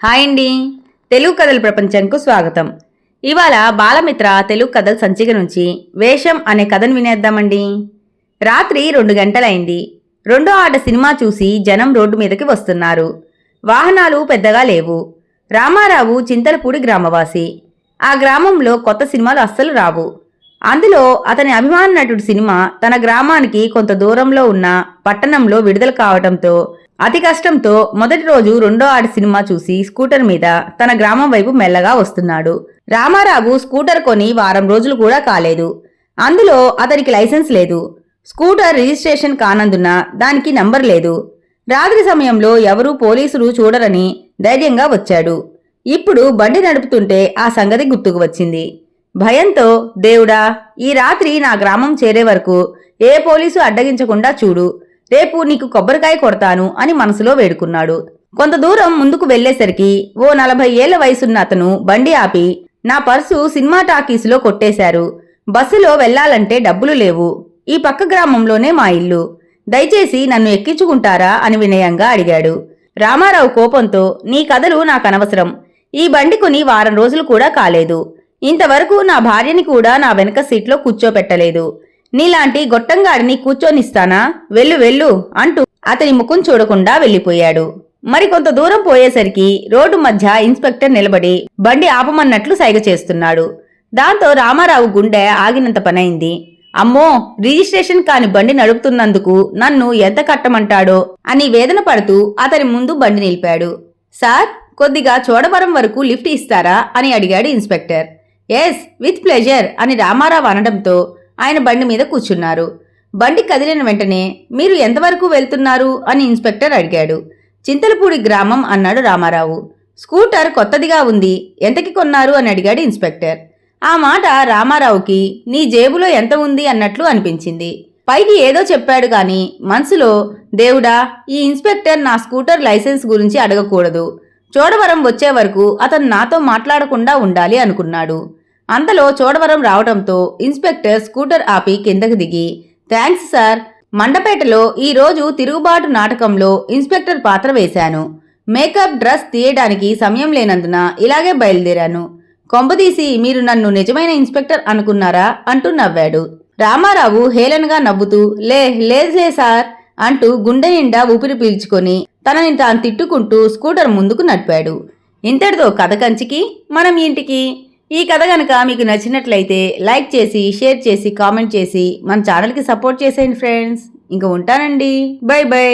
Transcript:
Hi అండి. తెలుగు కథల ప్రపంచానికి స్వాగతం. ఇవాళ బాలమిత్ర తెలుగు కథల సంచిక నుంచి వేషం అనే కథను వినేద్దామండి. రాత్రి 2 గంటలైంది. రెండో ఆట సినిమా చూసి జనం రోడ్డు మీదకి వస్తున్నారు. వాహనాలు పెద్దగా లేవు. రామారావు చింతలపూడి గ్రామవాసి. ఆ గ్రామంలో కొత్త సినిమాలు అస్సలు రావు. అందులో అతని అభిమాన నటుడి సినిమా తన గ్రామానికి కొంత దూరంలో ఉన్న పట్టణంలో విడుదల కావడంతో అతి కష్టంతో మొదటి రోజు రెండో ఆట సినిమా చూసి స్కూటర్ మీద తన గ్రామం వైపు మెల్లగా వస్తున్నాడు. రామారావు స్కూటర్ కొని వారం రోజులు కూడా కాలేదు. అందులో అతనికి లైసెన్స్ లేదు. స్కూటర్ రిజిస్ట్రేషన్ కానందున దానికి నంబర్ లేదు. రాత్రి సమయంలో ఎవరూ పోలీసులు చూడరని ధైర్యంగా వచ్చాడు. ఇప్పుడు బండి నడుపుతుంటే ఆ సంగతి గుర్తుకు వచ్చింది. భయంతో, దేవుడా, ఈ రాత్రి నా గ్రామం చేరే వరకు ఏ పోలీసు అడ్డగించకుండా చూడు, రేపు నీకు కొబ్బరికాయ కొడతాను అని మనసులో వేడుకున్నాడు. కొంత దూరం ముందుకు వెళ్లేసరికి ఓ 40 ఏళ్ల వయసున్న అతను బండి ఆపి, నా పర్సు సినిమా టాకీసులో కొట్టేశారు. బస్సులో వెళ్లాలంటే డబ్బులు లేవు. ఈ పక్క గ్రామంలోనే మా ఇల్లు. దయచేసి నన్ను ఎక్కించుకుంటారా అని వినయంగా అడిగాడు. రామారావు కోపంతో, నీ కథలు నాకనవసరం. ఈ బండి కొని వారం రోజులు కూడా కాలేదు. ఇంతవరకు నా భార్యని కూడా నా వెనక సీట్లో కూర్చోపెట్టలేదు. నీలాంటి గొట్టంగాడిని కూర్చోనిస్తానా? వెళ్ళు వెళ్ళు అంటూ అతని ముఖం చూడకుండా వెళ్లిపోయాడు. మరికొంత దూరం పోయేసరికి రోడ్డు మధ్య ఇన్స్పెక్టర్ నిలబడి బండి ఆపమన్నట్లు సైగ చేస్తున్నాడు. దాంతో రామారావు గుండె ఆగినంత పనైంది. అమ్మో, రిజిస్ట్రేషన్ కాని బండి నడుపుతున్నందుకు నన్ను ఎంత కట్టమంటాడో అని వేదన పడుతూ అతని ముందు బండి నిలిపాడు. సార్, కొద్దిగా చోడవరం వరకు లిఫ్ట్ ఇస్తారా అని అడిగాడు ఇన్స్పెక్టర్. ఎస్, విత్ ప్లెజర్ అని రామారావు అనడంతో ఆయన బండి మీద కూర్చున్నారు. బండి కదిలిన వెంటనే, మీరు ఎంతవరకు వెళ్తున్నారు అని ఇన్స్పెక్టర్ అడిగాడు. చింతలపూడి గ్రామం అన్నాడు రామారావు. స్కూటర్ కొత్తదిగా ఉంది, ఎంతకి కొన్నారు అని అడిగాడు ఇన్స్పెక్టర్. ఆ మాట రామారావుకి నీ జేబులో ఎంత ఉంది అన్నట్లు అనిపించింది. పైకి ఏదో చెప్పాడు గాని మనసులో, దేవుడా, ఈ ఇన్స్పెక్టర్ నా స్కూటర్ లైసెన్స్ గురించి అడగకూడదు. చోడవరం వచ్చే వరకు అతను నాతో మాట్లాడకుండా ఉండాలి అనుకున్నాడు. అంతలో చోడవరం రావడంతో ఇన్స్పెక్టర్ స్కూటర్ ఆపి కిందకు దిగి, థ్యాంక్స్ సార్, మండపేటలో ఈరోజు తిరుగుబాటు నాటకంలో ఇన్స్పెక్టర్ పాత్ర వేశాను. మేకప్ డ్రెస్ తీయడానికి సమయం లేనందున ఇలాగే బయలుదేరాను. కొంపదీసి మీరు నన్ను నిజమైన ఇన్స్పెక్టర్ అనుకున్నారా అంటూ నవ్వాడు. రామారావు హేళనగా నవ్వుతూ, లేదులే సార్ అంటూ గుండె నిండా ఊపిరి పీల్చుకొని తనని తాను తిట్టుకుంటూ స్కూటర్ ముందుకు నడిపాడు. ఇంతటితో కథ కంచికి మనం ఇంటికి. ఈ కథ గనక మీకు నచ్చినట్లయితే లైక్ చేసి, షేర్ చేసి, కామెంట్ చేసి మన ఛానల్కి సపోర్ట్ చేసేయండి ఫ్రెండ్స్. ఇంకా ఉంటానండి. By by.